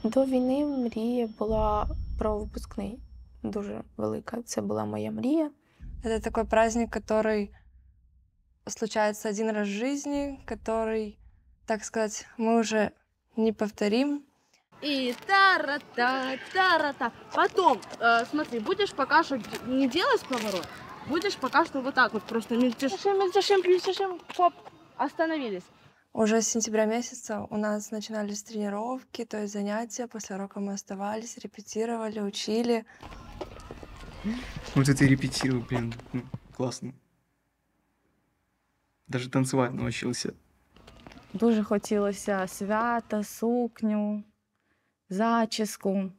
До війни мрія була про випускний. Дуже велика. Це була моя мрія. Это такой праздник, который случается один раз в жизни, который, так сказать, мы уже не повторим. И тара-та, тара-та. Потом, смотри, будешь пока что не делать поворот, будешь пока что вот так вот просто мельтешим, хоп, остановились. Уже с сентября месяца у нас начинались тренировки, то есть занятия. После урока мы оставались, репетировали, учили. Вот это и репетировал, блин, классно. Даже танцевать научился. Дуже хотілося свята, сукню, зачіску.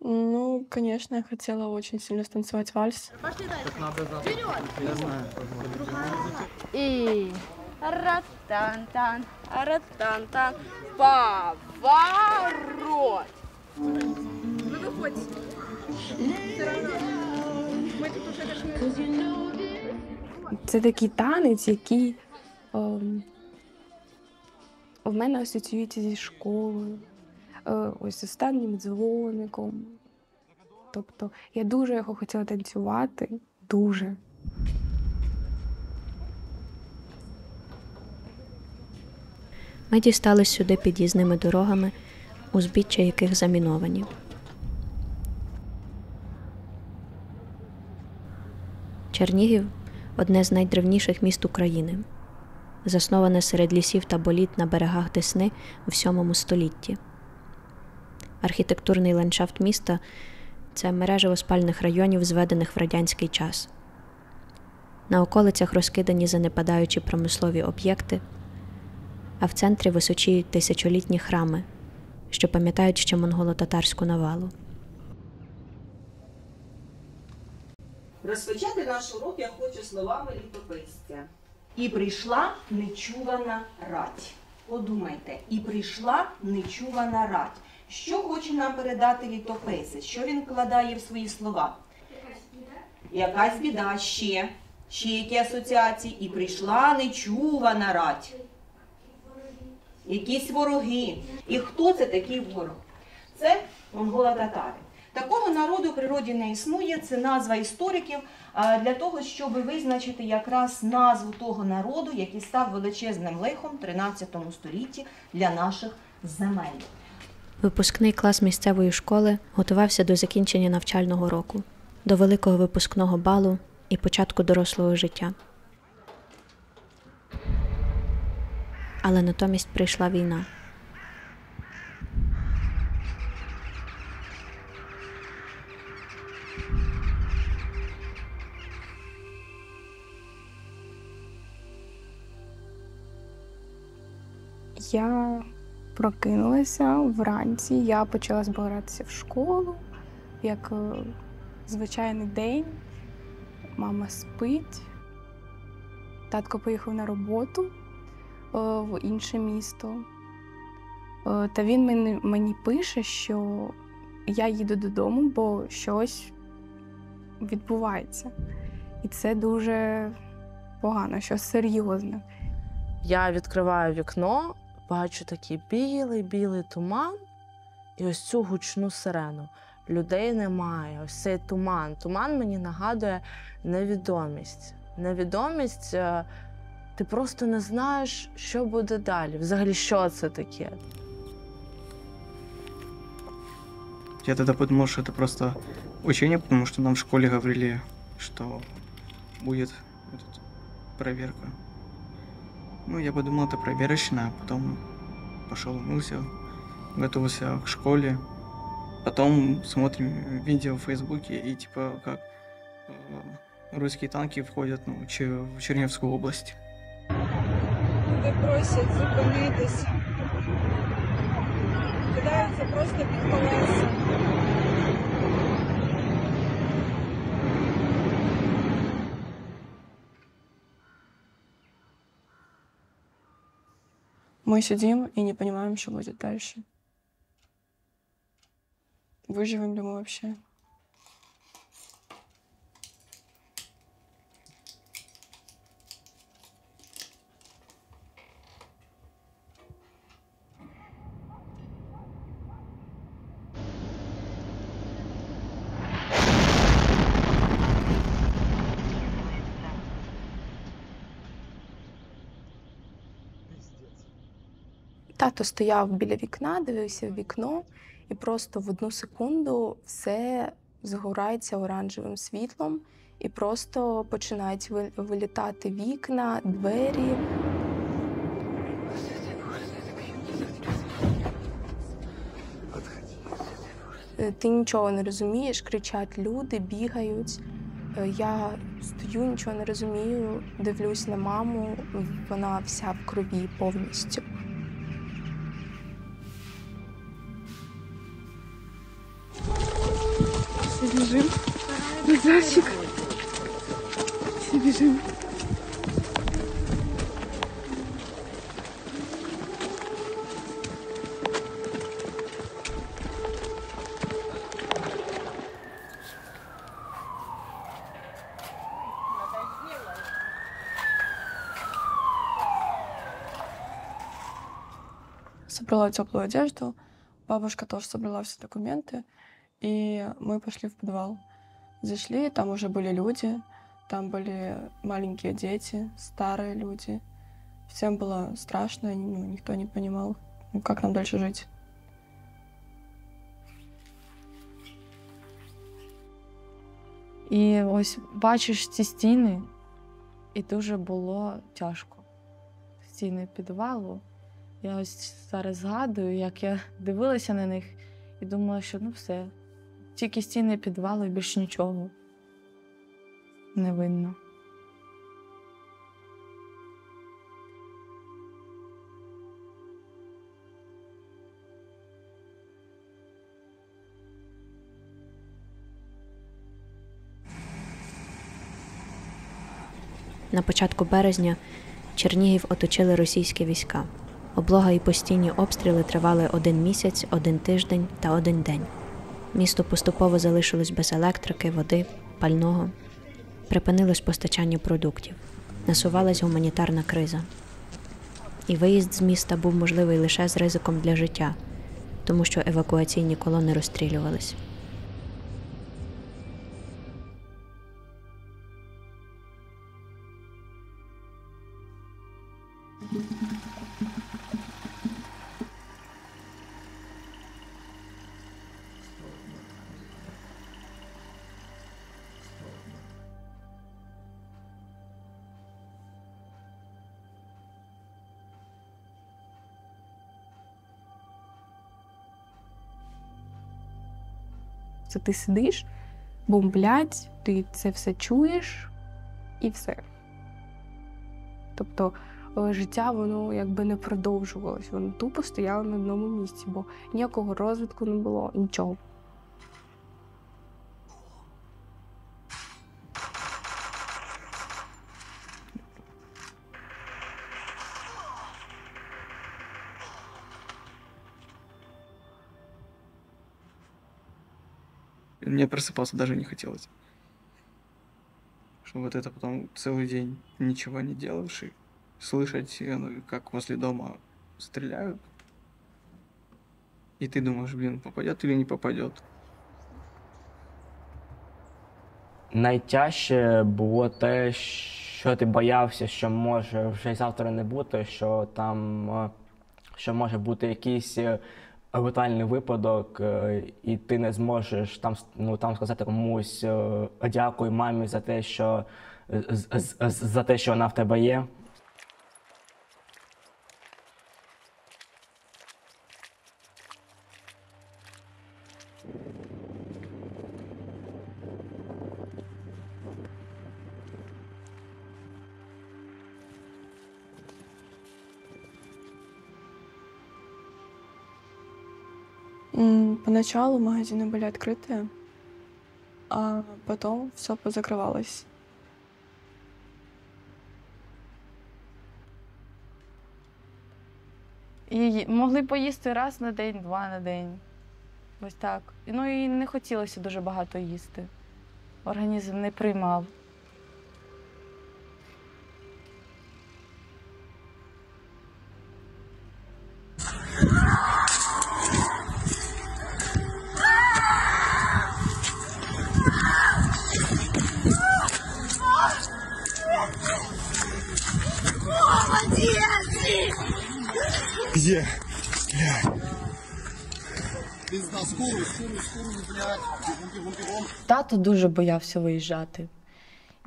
Ну, конечно, я хотела очень сильно станцевать вальс. И ратан-тан, ратан-тан, поворот. Ну выходите. Все равно. Мы тут уже дошли. Це такий танець, який в мене асоціюється зі школою, ось з останнім дзвоником. Тобто я дуже його хотіла танцювати, дуже. Ми дістались сюди під'їзними дорогами, узбіччя яких заміновані. Чернігів – одне з найдревніших міст України, засноване серед лісів та боліт на берегах Десни у VII столітті. Архітектурний ландшафт міста – це мережево спальних районів, зведених в радянський час. На околицях розкидані занепадаючі промислові об'єкти, а в центрі височіють тисячолітні храми, що пам'ятають ще монголо-татарську навалу. Розпочати наш урок я хочу словами літописця. І прийшла нечувана рать. Подумайте, і прийшла нечувана рать. Що хоче нам передати літописець? Що він вкладає в свої слова? Якась біда ще. Ще які асоціації? І прийшла нечувана рать. Якісь вороги. І хто це такий ворог? Це монголо-татари. Такого народу в природі не існує, це назва істориків для того, щоб визначити якраз назву того народу, який став величезним лихом в 13 столітті для наших земель. Випускний клас місцевої школи готувався до закінчення навчального року, до великого випускного балу і початку дорослого життя. Але натомість прийшла війна. Я прокинулася вранці, я почала збиратися в школу, як звичайний день. Мама спить, татко поїхав на роботу в інше місто. Та він мені пише, що я їду додому, бо щось відбувається. І це дуже погано, щось серйозне. Я відкриваю вікно, бачу такий білий туман і ось цю гучну сирену. Людей немає, ось цей туман. Туман мені нагадує невідомість. Невідомість, ти просто не знаєш, що буде далі. Взагалі, що це таке? Я тогда подумал, что это просто учение, потому что нам в школе говорили, что будет проверка. Ну, я подумал, это проверочная, а потом пошел умылся, готовился к школе. Потом смотрим видео в Фейсбуке, и типа как русские танки входят в Черниговскую область. Люди просять зупинитись. Кидаються просто під колеса. Мы сидим и не понимаем, что будет дальше. Выживем ли мы вообще? Тато стояв біля вікна, дивився в вікно, і просто в одну секунду все загорається оранжевим світлом, і просто починають вилітати вікна, двері. Ти нічого не розумієш, кричать люди, бігають. Я стою, нічого не розумію, дивлюсь на маму, вона вся в крові повністю. Все бежим. Зайчик. Все бежим. Собрала теплую одежду, бабушка тоже собрала все документы, и мы пошли в подвал. Зашли, там уже были люди, там были маленькие дети, старые люди. Всем было страшно, никто не понимал, как нам дальше жить. І ось бачиш ці стіни, і дуже було тяжко. Стіни підвалу. Я ось зараз згадую, як я дивилася на них і думала, що ну все, тільки стіни підвалу і більш нічого не видно. На початку березня Чернігів оточили російські війська. Облога і постійні обстріли тривали 1 місяць, 1 тиждень та 1 день. Місто поступово залишилось без електрики, води, пального. Припинилось постачання продуктів. Насувалась гуманітарна криза. І виїзд з міста був можливий лише з ризиком для життя, тому що евакуаційні колони розстрілювались. Це ти сидиш, бомблять, ти це все чуєш і все. Тобто життя, воно якби не продовжувалось, воно тупо стояло на одному місці, бо ніякого розвитку не було, нічого. Мне просыпаться даже не хотелось. Что вот это потом целый день ничего не делаешь и слышать, как возле дома стреляют. И ты думаешь, блин, попадет или не попадет. Найтяжче було те, що ти боявся, що може вже завтра не бути, що там що може бути якийсь летальний випадок, і ти не зможеш там сказати комусь дякую мамі за те, що вона в тебе є. Поначалу магазины были открыты, а потом все позакрывалось. І могли поїсти раз на день, 2 на день. Ось так. Ну і не хотілося дуже багато їсти. Організм не приймав. Где? Пизда, скорую, блядь. Бегом. Тато дуже боявся виїжджати.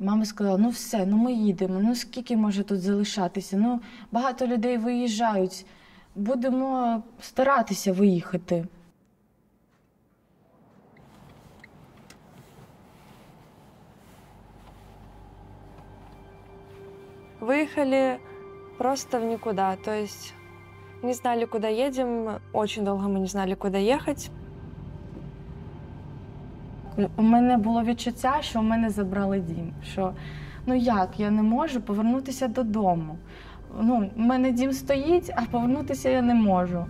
Мама сказала, ну все, ну ми їдемо, ну скільки може тут залишатися, ну багато людей виїжджають, будемо старатися виїхати. Выехали просто в никуда, то есть не знали, куда едем, очень долго мы не знали, куда ехать. У мене було відчуття, що в мене забрали дім, що ну як, я не можу повернутися додому. Ну, в мене дім стоїть, а повернутися я не можу.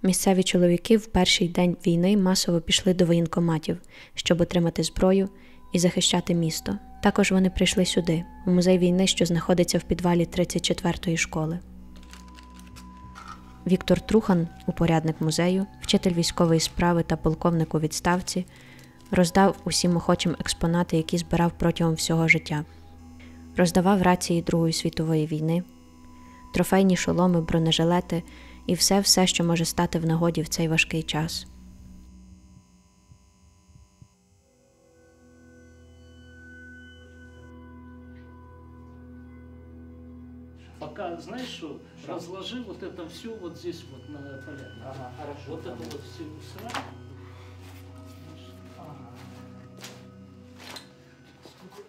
Місцеві чоловіки в перший день війни масово пішли до воєнкоматів, щоб отримати зброю і захищати місто. Також вони прийшли сюди, у музей війни, що знаходиться в підвалі 34-ї школи. Віктор Трухан, упорядник музею, вчитель військової справи та полковник у відставці, роздав усім охочим експонати, які збирав протягом всього життя. Роздавав рації Другої світової війни, трофейні шоломи, бронежилети і все, що може стати в нагоді в цей важкий час. Пока, знаешь что, разложи вот это все вот здесь вот на поляне. Ага, хорошо. Вот это вот все сразу. Ага. Сколько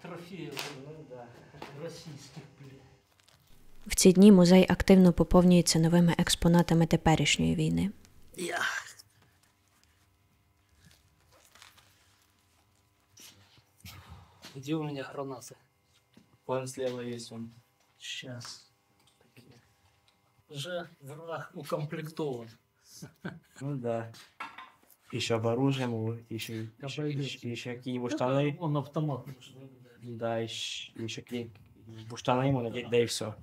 трофеев, ну да, российских, блин. В ці дні музей активно поповнюється новими експонатами теперішньої війни. Где у меня гранаты? Вон слева есть он. Сейчас. Уже враг укомплектован. Ну да. Еще оборужим его, еще какие-нибудь штаны. Он автомат нужен. Да, еще какие-нибудь штаны ему надеть, да и все.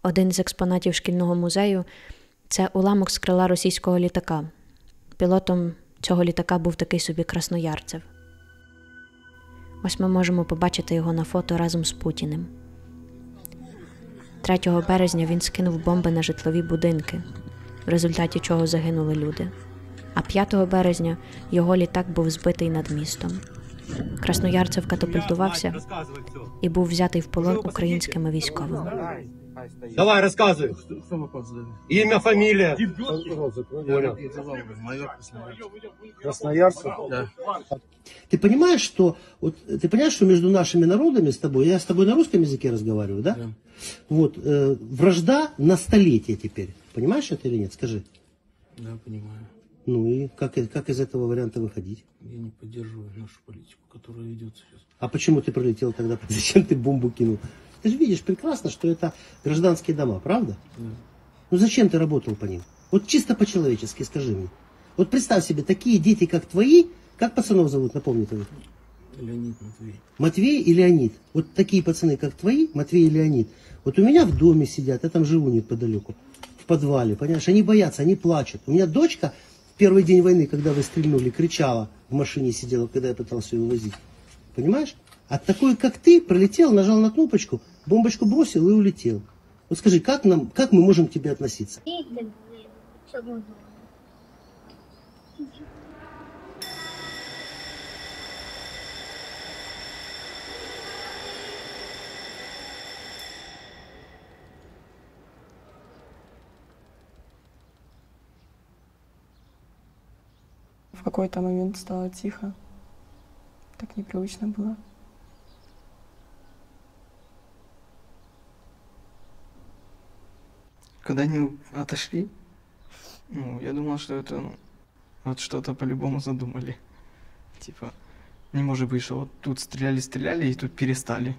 Один з експонатів шкільного музею – це уламок з крила російського літака. Пілотом цього літака був такий собі Красноярцев. Ось ми можемо побачити його на фото разом з Путіним. 3 березня він скинув бомби на житлові будинки, в результаті чого загинули люди. А 5 березня його літак був збитий над містом. Красноярцев катапультувався і був взятий в полон українськими військовими. Давай, рассказывай. Имя, фамилия. Красноярцев? Да. Ты понимаешь, что между нашими народами с тобой, я с тобой на русском языке разговариваю, да? Да. Вот, вражда на столетие теперь. Понимаешь это или нет? Скажи. Да, понимаю. Ну и как из этого варианта выходить? Я не поддерживаю нашу политику, которая ведется сейчас. А почему ты прилетел тогда? Зачем ты бомбу кинул? Ты же видишь прекрасно, что это гражданские дома, правда? Да. Ну зачем ты работал по ним? Вот чисто по-человечески скажи мне. Вот представь себе, такие дети, как твои, как пацанов зовут, напомни твоих? Леонид, Матвей. Матвей и Леонид. Вот такие пацаны, как твои, Матвей и Леонид. Вот у меня в доме сидят, я там живу неподалеку, в подвале, понимаешь? Они боятся, они плачут. У меня дочка в первый день войны, когда вы стрельнули, кричала, в машине сидела, когда я пытался ее увозить. Понимаешь? А такой, как ты, пролетел, нажал на кнопочку, бомбочку бросил и улетел. Вот скажи, как мы можем к тебе относиться? В какой-то момент стало тихо. Так непривычно было. Когда они отошли, я думал, что это вот что-то по-любому задумали. Типа, не может быть, что вот тут стреляли и тут перестали.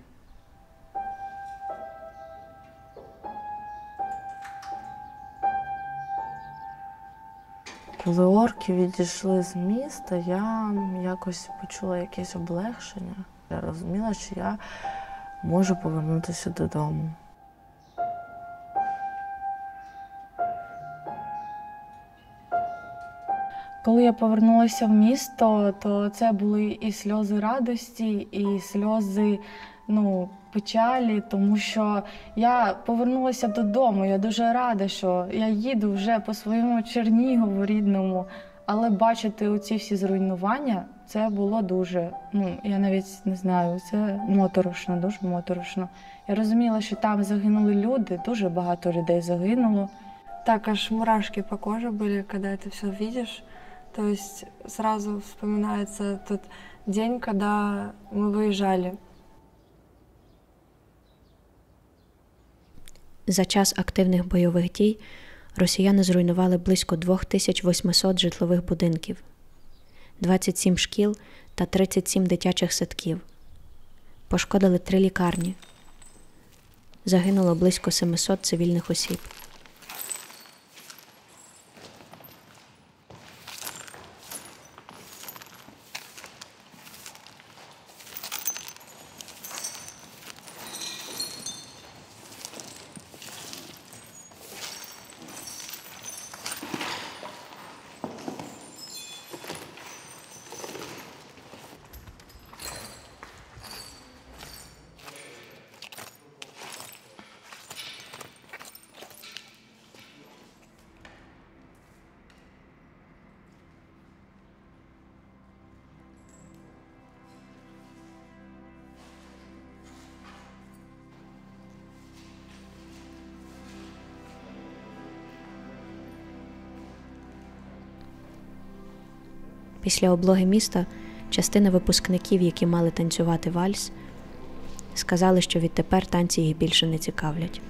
коли орки відійшли з міста, я якось почула якесь облегшення. Я розуміла, що я можу повернутися додому. Коли я повернулася в місто, то це були і сльози радості, і сльози печалі, тому що я повернулася додому. Я дуже рада, що я їду вже по своєму Чернігову рідному. Але бачити оці всі зруйнування, це було дуже, я навіть не знаю, це моторошно, дуже моторошно. Я розуміла, що там загинули люди, дуже багато людей загинуло. Так аж мурашки по коже были, когда это все видишь. То есть сразу вспоминается тот день, когда мы выезжали. За час активних бойових дій росіяни зруйнували близько 2800 житлових будинків, 27 шкіл та 37 дитячих садків. Пошкодили 3 лікарні. Загинуло близько 700 цивільних осіб. Після облоги міста частина випускників, які мали танцювати вальс, сказали, що відтепер танці їх більше не цікавлять.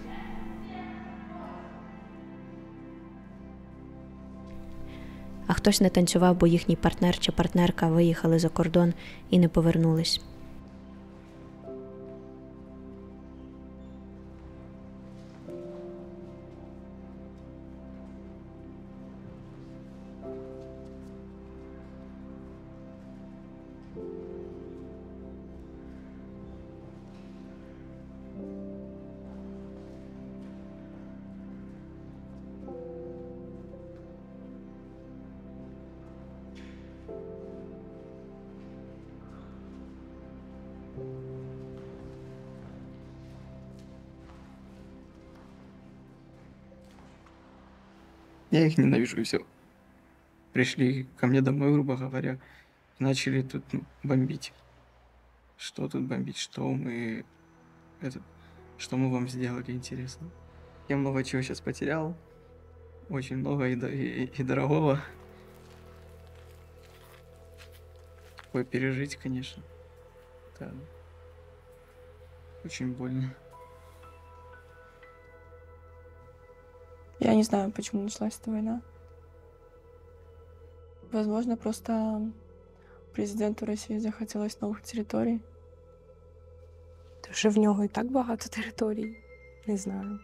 А хтось не танцював, бо їхній партнер чи партнерка виїхали за кордон і не повернулись. Я их ненавижу, и все. Пришли ко мне домой, грубо говоря, и начали тут бомбить. Что тут бомбить? Что мы вам сделали, интересно? Я много чего сейчас потерял. Очень много и дорогого. Такое пережить, конечно. Это очень больно. Я не знаю, почему началась эта война. Возможно, просто президенту Росії захотілось нових територій. То вже в нього і так багато територій. Не знаю.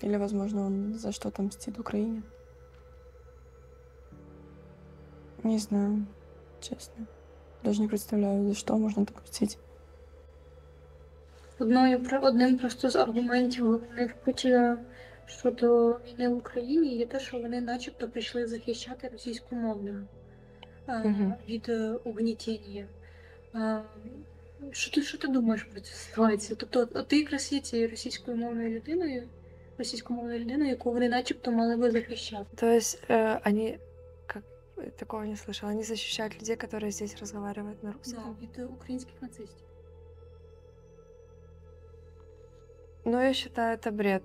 Или, возможно, он за что-то мстит Украине. Не знаю, честно. Даже не представляю, за что можно так мстить. Одним просто з аргументів головних Путіна щодо війни в Україні є те, що вони начебто прийшли захищати російськомовних від угнітіння. Що ти думаєш про цю ситуацію? Тобто ти якраз є цією російськомовною людиною, яку вони начебто мали би захищати. То есть они, как такого не слышала, они защищают людей, которые здесь разговаривают на русском? Да, від українських нацистів. Но я считаю, это бред.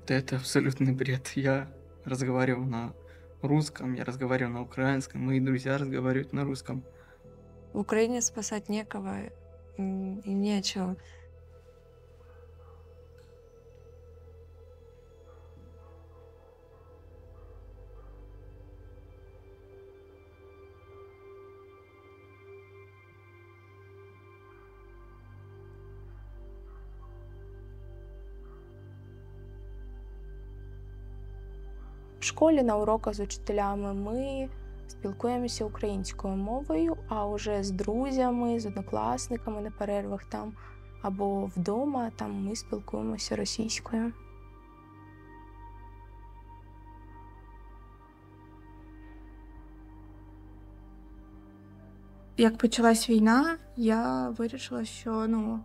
Это абсолютный бред. Я разговаривал на русском, я разговаривал на украинском, мои друзья разговаривают на русском. В Украине спасать некого и нечего. В школі на уроках з учителями ми спілкуємося українською мовою, а вже з друзями, з однокласниками на перервах там або вдома там ми спілкуємося російською. Як почалась війна, я вирішила, що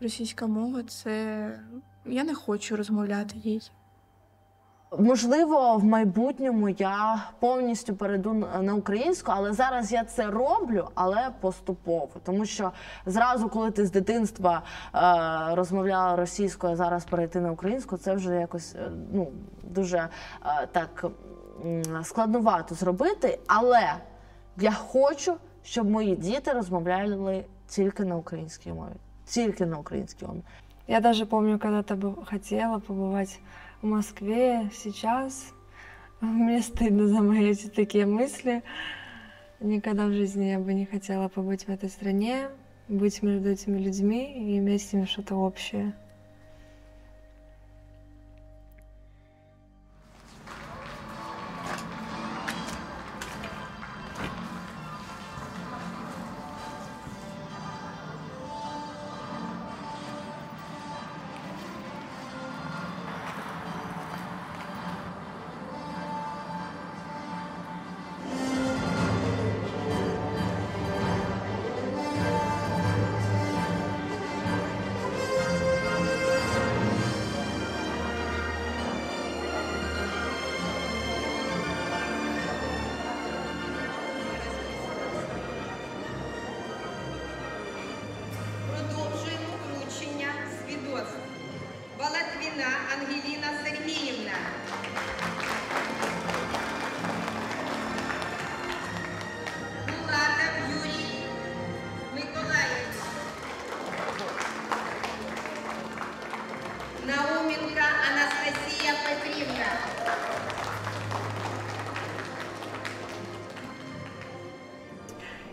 російська мова це я не хочу розмовляти їй. Можливо, в майбутньому я повністю перейду на українську, але зараз я це роблю, але поступово. Тому що зразу, коли ти з дитинства розмовляла російською, а зараз перейти на українську, це вже якось дуже так складновато зробити. Але я хочу, щоб мої діти розмовляли тільки на українській мові. Тільки на українській мові. Я даже помню, когда-то хотела побывать в Москве. Сейчас мне стыдно за мои эти такие мысли. Никогда в жизни я бы не хотела побыть в этой стране, быть между этими людьми и иметь с ними что-то общее. Продовжуємо вручення свідоцтв. Балатвіна Ангеліна Сергіївна. Булатов Юрій Миколаївич. Науменко Анастасія Петрівна.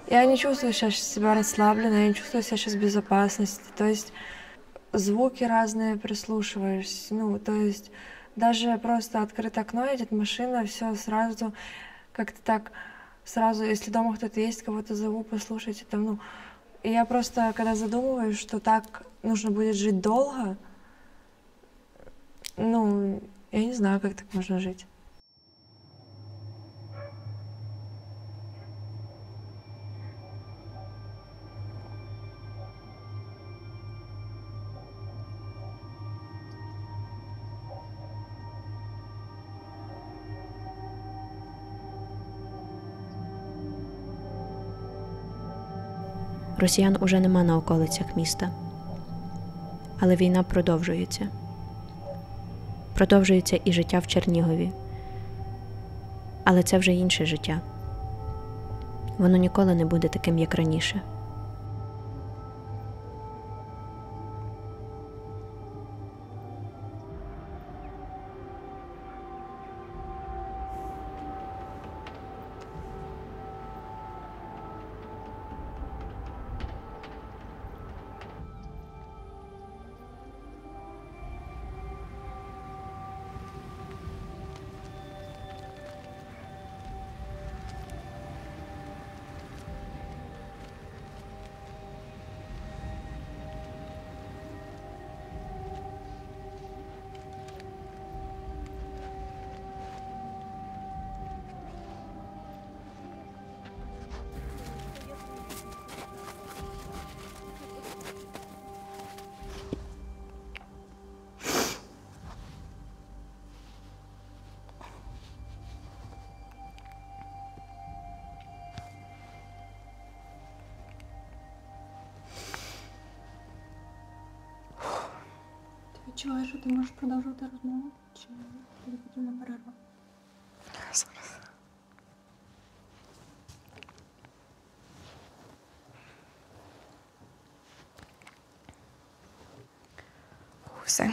Я не чувствую сейчас себя расслабленно, я не чувствую себя сейчас в безопасности. То есть звуки разные прислушиваешься. То есть даже просто открыть окно, едет машина, все сразу как-то так, сразу, если дома кто-то есть, кого-то зову, послушайте там, И я просто, когда задумываюсь, что так нужно будет жить долго, я не знаю, как так можно жить. Росіян уже нема на околицях міста. Але війна продовжується. Продовжується і життя в Чернігові. Але це вже інше життя. Воно ніколи не буде таким, як раніше. Відчуваєш, що ти можеш продовжувати розмову? Чи тобі потрібна перерва? Все.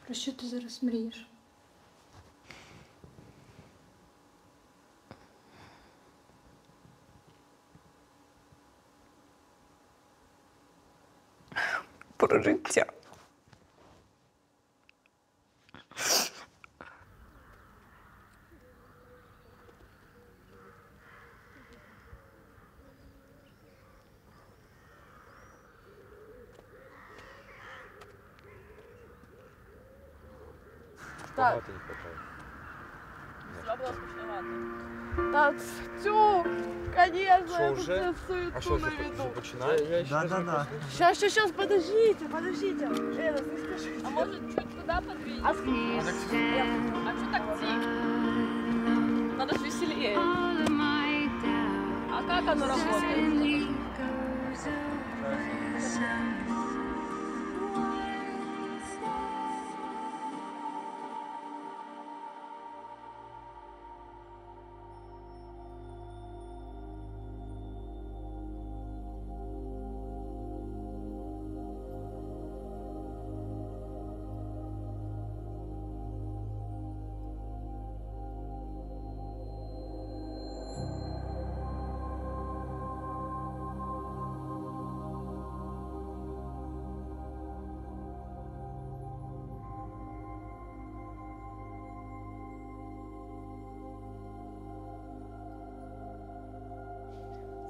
Про що ти зараз мрієш? про життя. Так. Та цю, конечно, я тут уже? всю А суету что, наведу. починаем? Да. Сейчас, подождите. Лена, не спеши. А может, чуть туда подвинуть? А что так тихо? Надо же веселее. А как оно работает?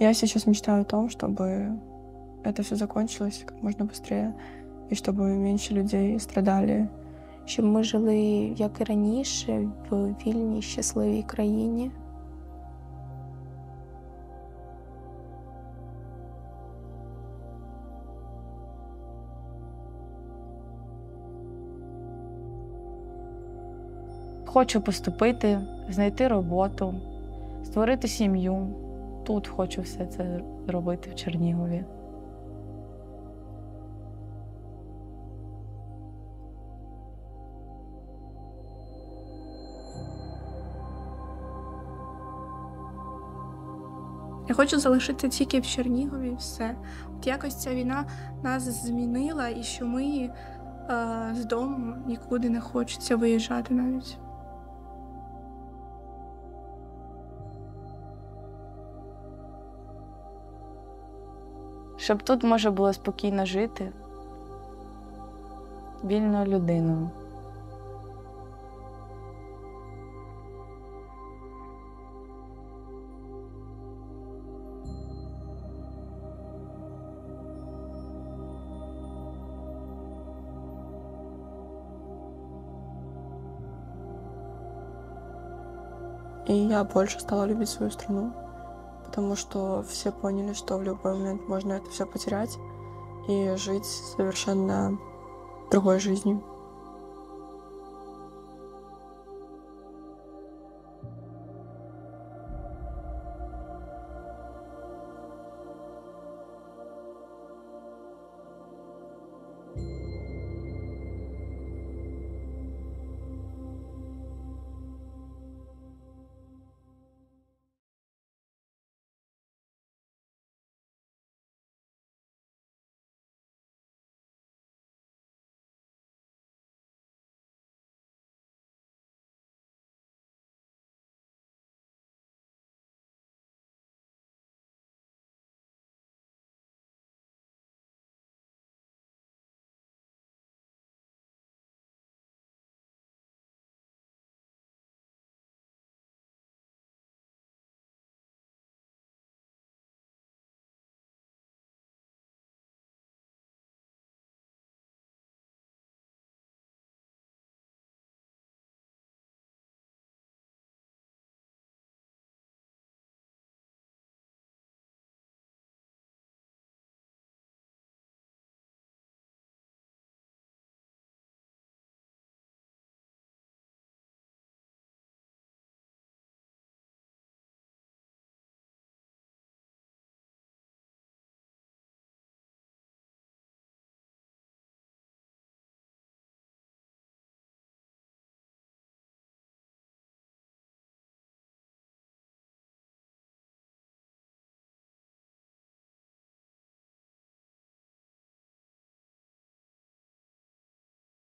Я сейчас мечтаю о том, чтобы это все закончилось как можно быстрее, і щоб менше людей страдали. Щоб ми жили, як і раніше, в вільній, щасливій країні. Хочу поступити, знайти роботу, створити сім'ю. Тут хочу все це робити в Чернігові. Я хочу залишитися тільки в Чернігові, все. От якось ця війна нас змінила, і що ми з дому нікуди не хочеться виїжджати навіть. Щоб тут можна було спокійно жити, вільною людиною. И я больше стала любить свою страну, потому что все поняли, что в любой момент можно это все потерять и жить совершенно другой жизнью.